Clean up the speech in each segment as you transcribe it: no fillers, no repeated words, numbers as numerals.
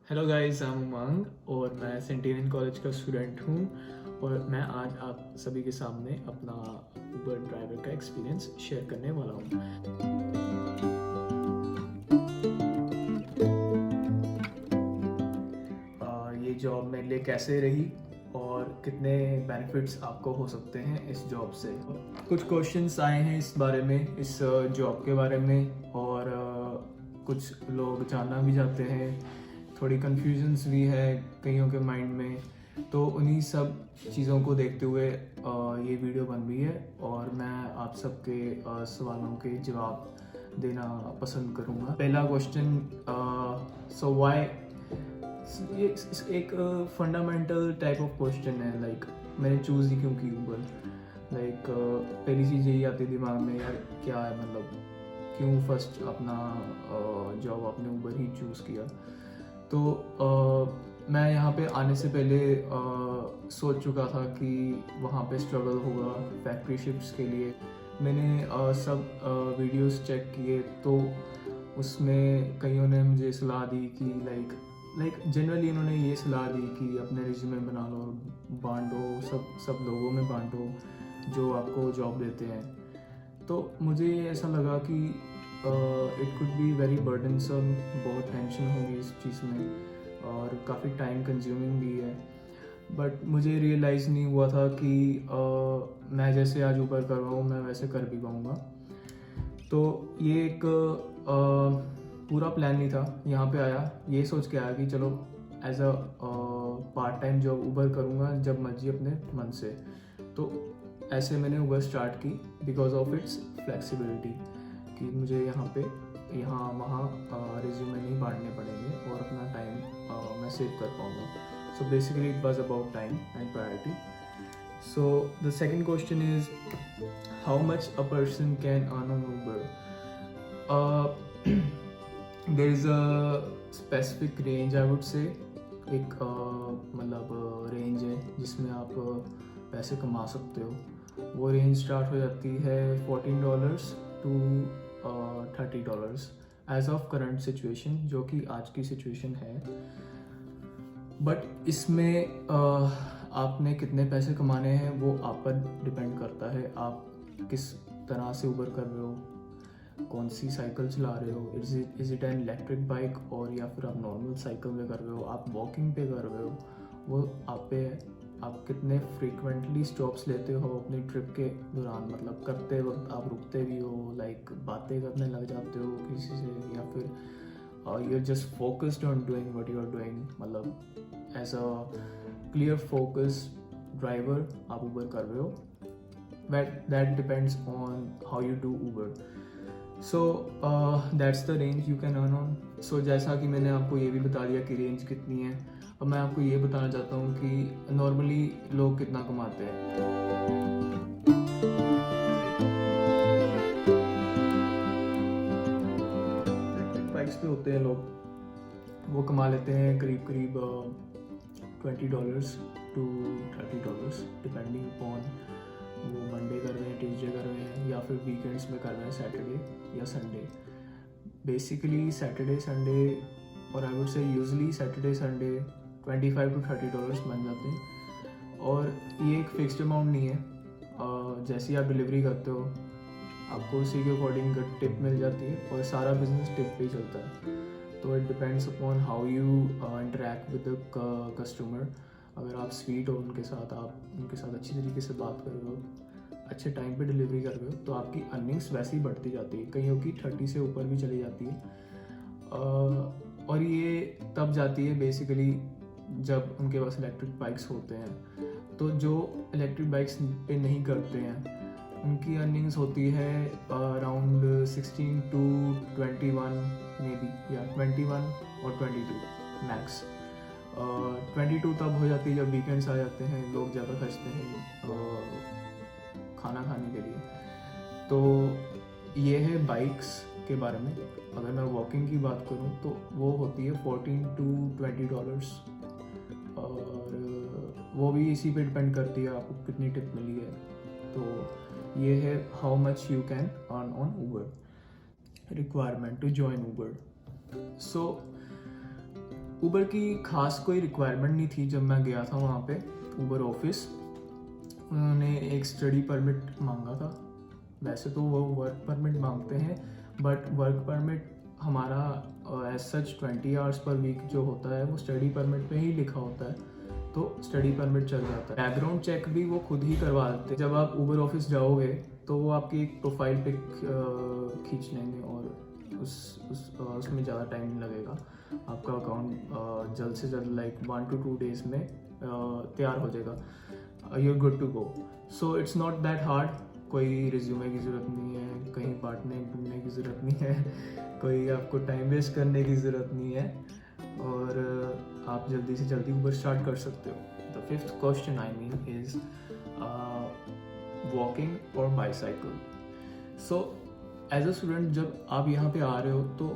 Hello guys, I am उमंग और मैं सेंटेनियन college का स्टूडेंट हूँ और मैं आज आप सभी के सामने अपना उबर ड्राइवर का एक्सपीरियंस शेयर करने वाला हूँ। ये जॉब मेरे लिए कैसे रही और कितने बेनिफिट्स आपको हो सकते हैं इस जॉब से। कुछ क्वेश्चंस आए हैं इस बारे में, इस जॉब के बारे में, और कुछ लोग जानना भी चाहते हैं। थोड़ी कन्फ्यूजन्स भी है कईयों के माइंड में, तो उन्हीं सब चीज़ों को देखते हुए ये वीडियो बन रही है और मैं आप सबके सवालों के जवाब देना पसंद करूँगा। पहला क्वेश्चन, सो व्हाई, ये एक फंडामेंटल टाइप ऑफ क्वेश्चन है। लाइक मैंने चूज़ ही क्यों की ऊबर। लाइक पहली चीज़ यही आती है दिमाग में, यार क्या है, मतलब क्यों फर्स्ट अपना जॉब आपने ऊबर ही चूज़ किया। तो मैं यहाँ पे आने से पहले सोच चुका था कि वहाँ पे स्ट्रगल होगा फैक्ट्री शिफ्ट्स के लिए। मैंने सब वीडियोस चेक किए तो उसमें कईयों ने मुझे सलाह दी कि लाइक जनरली इन्होंने ये सलाह दी कि अपने रिज्यूमे बना लो, बांटो, सब लोगों में बांटो जो आपको जॉब देते हैं। तो मुझे ऐसा लगा कि it could be very burdensome, बहुत टेंशन होगी इस चीज़ में और काफ़ी टाइम कंज्यूमिंग भी है। बट मुझे रियलाइज़ नहीं हुआ था कि मैं जैसे आज ऊपर कर रहा हूँ मैं वैसे कर भी पाऊँगा। तो ये एक पूरा प्लान नहीं था। यहाँ पे आया ये सोच के आया कि चलो as a part time job Uber करूँगा जब मर्जी अपने मन से। तो ऐसे मैंने ऊबर स्टार्ट की बिकॉज ऑफ इट्स फ्लेक्सिबिलिटी, कि मुझे यहाँ वहाँ रिज्यूमे नहीं बांटने पड़ेंगे और अपना टाइम मैं सेव कर पाऊँगा। So basically it was about time and priority. So the second question is, how much a person can earn on Uber? There is a specific range, I would say. एक मतलब range है जिसमें आप पैसे कमा सकते हो। वो रेंज स्टार्ट हो जाती है $14 to $30 as of current situation, जो कि आज की सिचुएशन है। बट इसमें आपने कितने पैसे कमाने हैं वो आप पर डिपेंड करता है। आप किस तरह से ऊबर कर रहे हो, कौन सी साइकिल चला रहे हो, is it an electric bike, और या फिर आप नॉर्मल साइकिल में कर रहे हो, आप वॉकिंग पे कर रहे हो, वो आप पे है। आप कितने फ्रीक्वेंटली स्टॉप्स लेते हो अपनी ट्रिप के दौरान, मतलब करते वक्त आप रुकते भी हो, लाइक बातें करने लग जाते हो किसी से, या फिर you're just focused on doing what you're doing, मतलब as a clear focus driver आप Uber कर रहे हो। that depends on how you do Uber. So that's the range you can earn on. So जैसा कि मैंने आपको ये भी बता दिया कि रेंज कितनी है, अब मैं आपको ये बताना चाहता हूँ कि नॉर्मली लोग कितना कमाते हैं। बाइक्स पे होते हैं लोग, वो कमा लेते हैं करीब करीब $20 to $30, डिपेंडिंग अपॉन वो मंडे कर रहे हैं, ट्यूसडे कर रहे हैं, या फिर वीकेंड्स में कर रहे हैं, सैटरडे या संडे। बेसिकली सैटरडे संडे, और I would say usually Saturday Sunday $25 to $30 बन जाते हैं। और ये एक फिक्स्ड अमाउंट नहीं है, जैसे ही आप डिलीवरी करते हो आपको उसी के अकॉर्डिंग टिप मिल जाती है और सारा बिजनेस टिप पे ही चलता है। तो it depends upon how you interact with the customer. अगर आप स्वीट हो उनके साथ, आप उनके साथ अच्छी तरीके से बात कर रहे हो, अच्छे टाइम पे डिलीवरी कर रहे हो, तो आपकी अर्निंग्स वैसे ही बढ़ती जाती है, कईयों की 30 से ऊपर भी चली जाती है। और ये तब जाती है बेसिकली जब उनके पास इलेक्ट्रिक बाइक्स होते हैं। तो जो इलेक्ट्रिक बाइक्स पे नहीं करते हैं उनकी अर्निंग्स होती है अराउंड 16 to 21 मे बी, या 21 और 22 मैक्स। 22 तब हो जाती है जब वीकेंड्स आ जाते हैं, लोग ज़्यादा खर्चते हैं खाना खाने के लिए। तो ये है बाइक्स के बारे में। अगर मैं वॉकिंग की बात करूँ तो वो होती है $14 to $20, और वो भी इसी पे डिपेंड करती है आपको कितनी टिप मिली है। तो ये है how much you can earn on Uber. Requirement to join Uber. So Uber की खास कोई रिक्वायरमेंट नहीं थी जब मैं गया था वहाँ पे ऊबर ऑफिस। उन्होंने एक स्टडी परमिट मांगा था। वैसे तो वो वर्क परमिट मांगते हैं, बट वर्क परमिट हमारा as such 20 hours per week जो होता है वो स्टडी परमिट पे ही लिखा होता है, तो स्टडी परमिट चल जाता है। बैकग्राउंड चेक भी वो खुद ही करवा देते हैं। जब आप ऊबर ऑफिस जाओगे तो वो आपकी एक प्रोफाइल पिक खींच लेंगे और उसमें ज़्यादा टाइम नहीं लगेगा। आपका अकाउंट जल्द से जल्द लाइक 1 to 2 डेज में तैयार हो जाएगा। You are good to go. So it's not that hard. कोई रिज्यूमे की ज़रूरत नहीं है, कहीं पार्टनर ढूंढने की ज़रूरत नहीं है, कोई आपको टाइम वेस्ट करने की ज़रूरत नहीं है, और आप जल्दी से जल्दी ऊबर स्टार्ट कर सकते हो। The fifth question I mean is walking और bicycle. So as a student जब आप यहाँ पे आ रहे हो तो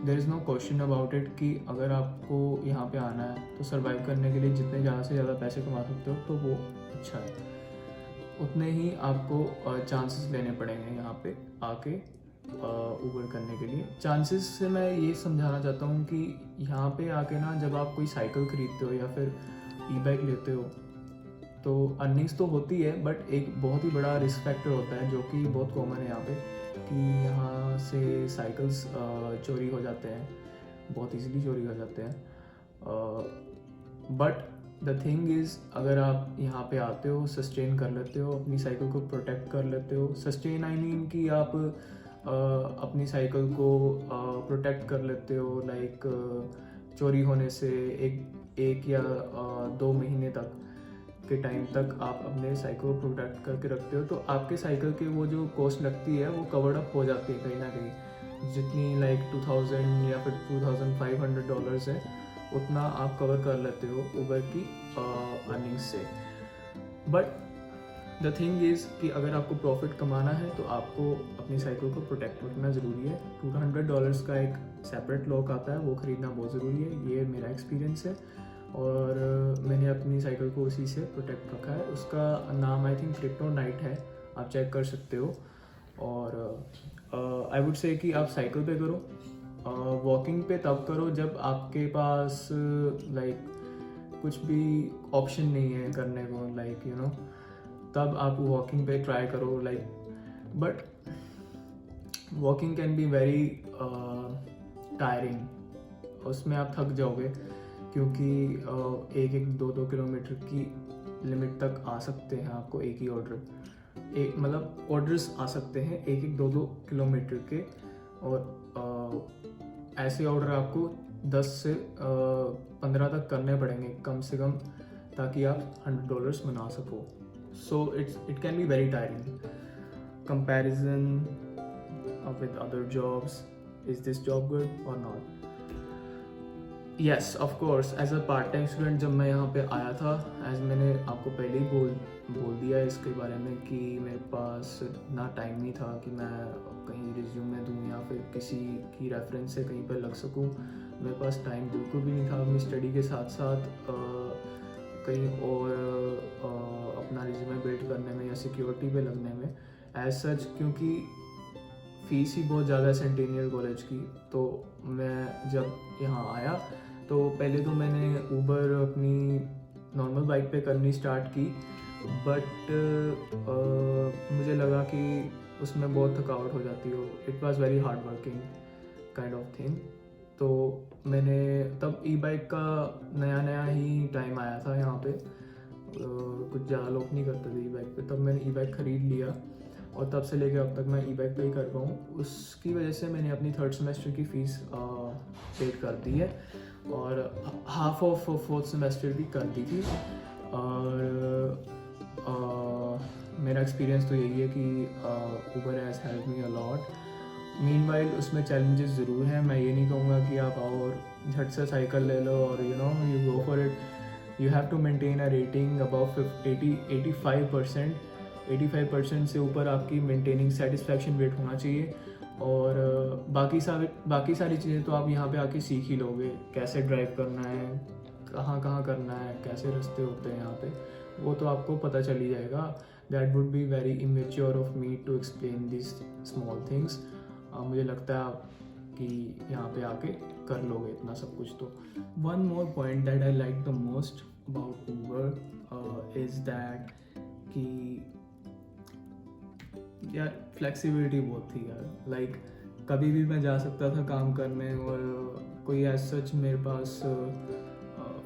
there is no question about it कि अगर आपको यहाँ पे आना है तो सर्वाइव करने के लिए जितने ज़्यादा से ज़्यादा पैसे कमा सकते हो तो वो अच्छा है। उतने ही आपको चांसेस लेने पड़ेंगे यहाँ पे आके ऊबर करने के लिए। चांसेस से मैं ये समझाना चाहता हूँ कि यहाँ पे आके ना जब आप कोई साइकिल खरीदते हो या फिर ई बाइक लेते हो तो अर्निंग्स तो होती है, बट एक बहुत ही बड़ा रिस्क फैक्टर होता है जो कि बहुत कॉमन है यहाँ पे, कि यहाँ से साइकिल्स चोरी हो जाते हैं, बहुत इजीली चोरी हो जाते हैं। बट द थिंग इज़ अगर आप यहाँ पे आते हो, सस्टेन कर लेते हो, अपनी साइकिल को प्रोटेक्ट कर लेते हो, सस्टेन आई मीन कि आप अपनी साइकिल को प्रोटेक्ट कर लेते हो लाइक चोरी होने से एक या 2 महीने तक के टाइम तक आप अपने साइकिल को प्रोटेक्ट करके रखते हो, तो आपके साइकिल की वो जो कॉस्ट लगती है वो कवर्ड अप हो जाती है कहीं ना कहीं। जितनी लाइक 2000 या फिर $2500 है उतना आप कवर कर लेते हो ऊबर की अर्निंग्स से। बट द थिंग इज़ कि अगर आपको प्रॉफिट कमाना है तो आपको अपनी साइकिल को प्रोटेक्ट रखना ज़रूरी है। $200 का एक सेपरेट लॉक आता है, वो ख़रीदना बहुत ज़रूरी है। ये मेरा एक्सपीरियंस है और मैंने अपनी साइकिल को उसी से प्रोटेक्ट रखा है। उसका नाम आई थिंक क्रिप्टोनाइट है, आप चेक कर सकते हो। और आई वुड से कि आप साइकिल पे करो, वॉकिंग पे तब करो जब आपके पास लाइक कुछ भी ऑप्शन नहीं है करने को, लाइक यू नो, तब आप वॉकिंग पे ट्राई करो like. But walking can be very tiring, उसमें आप थक जाओगे क्योंकि 1-2 किलोमीटर की लिमिट तक आ सकते हैं आपको एक ही मतलब ऑर्डर्स आ सकते हैं 1-2 किलोमीटर के, और ऐसे ऑर्डर आपको 10 से 15 तक करने पड़ेंगे कम से कम, ताकि आप $100 बना सको। So it can be very tiring. Comparison with other jobs, is this job good और not? Yes of course, as a part time student जब मैं यहाँ पे आया था, एज मैंने आपको पहले ही बोल दिया इसके बारे में कि मेरे पास ना टाइम नहीं था कि मैं कहीं रिज्यूमे दूँ या फिर किसी की रेफरेंस से कहीं पर लग सकूँ। मेरे पास टाइम बिल्कुल भी नहीं था अपनी स्टडी के साथ साथ कहीं और अपना रिज्यूमे बिल्ड करने में या सिक्योरिटी पे लगने में एज सच, क्योंकि फ़ीस ही बहुत ज़्यादा है सेंटेनियल कॉलेज की। तो मैं जब यहाँ आया तो पहले तो मैंने ऊबर अपनी नॉर्मल बाइक पे करनी स्टार्ट की, बट मुझे लगा कि उसमें बहुत थकावट हो जाती हो। It was very hard working kind of thing. तो मैंने तब ई बाइक का नया ही टाइम आया था यहाँ पे, कुछ ज़्यादा लोग नहीं करते थे ई बाइक पे। तब मैंने ई बाइक ख़रीद लिया और तब से लेकर अब तक मैं ई बाइक पे ही कर रहा हूँ। उसकी वजह से मैंने अपनी 3rd सेमेस्टर की फ़ीस पेड कर दी है और हाफ ऑफ 4th सेमेस्टर भी कर दी थी। और मेरा एक्सपीरियंस तो यही है कि Uber has help me a lot. Meanwhile उसमें चैलेंजेस ज़रूर हैं। मैं ये नहीं कहूँगा कि आप आओ और झट से साइकिल ले लो और you go for it. You have to maintain a rating above 85%। 85% से ऊपर आपकी मेंटेनिंग सेटिस्फैक्शन रेट होना चाहिए। और बाकी सारी चीज़ें तो आप यहाँ पे आके सीख ही लोगे, कैसे ड्राइव करना है, कहाँ करना है, कैसे रास्ते होते हैं यहाँ पे, वो तो आपको पता चल ही जाएगा। That would be very immature of me to explain this small things. मुझे लगता है कि यहाँ पे आके कर लोगे इतना सब कुछ। तो one more point that I like the most about Uber is that कि यार फ्लेक्सिबिलिटी बहुत थी यार। लाइक कभी भी मैं जा सकता था काम करने, और कोई एज सच मेरे पास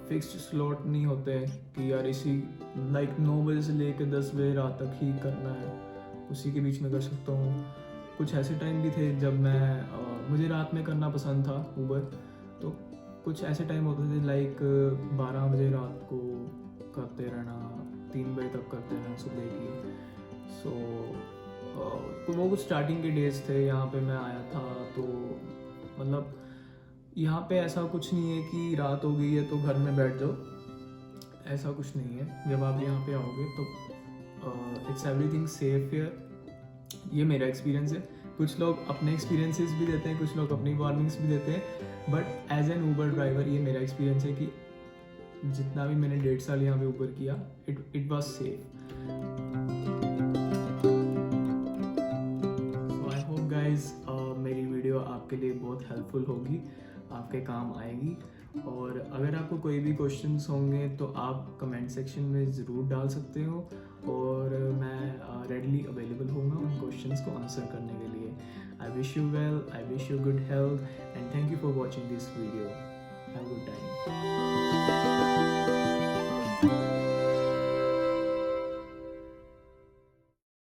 फिक्स्ड स्लॉट नहीं होते कि यार इसी लाइक 9 बजे से लेकर 10 बजे रात तक ही करना है, उसी के बीच में कर सकता हूँ। कुछ ऐसे टाइम भी थे जब मैं मुझे रात में करना पसंद था ऊबर, तो कुछ ऐसे टाइम होते थे लाइक 12 बजे रात को करते रहना, 3 बजे तक करते रहना सुबह की। सो वो कुछ स्टार्टिंग के डेज थे यहाँ पे मैं आया था। तो मतलब यहाँ पे ऐसा कुछ नहीं है कि रात हो गई है तो घर में बैठ जाओ, ऐसा कुछ नहीं है। जब आप यहाँ पे आओगे तो इट्स एवरीथिंग सेफ हियर। ये मेरा एक्सपीरियंस है। कुछ लोग अपने एक्सपीरियंसेस भी देते हैं, कुछ लोग अपनी वार्निंग्स भी देते हैं, but as an Uber driver ये मेरा एक्सपीरियंस है कि जितना भी मैंने 1.5 साल यहाँ पे ऊबर किया, it was safe. So I hope guys मेरी वीडियो आपके लिए बहुत हेल्पफुल होगी, आपके काम आएगी। और अगर आपको कोई भी क्वेश्चंस होंगे तो आप कमेंट सेक्शन में ज़रूर डाल सकते हो, और मैं रेडली अवेलेबल होऊंगा उन क्वेश्चंस को आंसर करने के लिए। I wish you well, I wish you good health, and thank you for watching this video. Have a good time.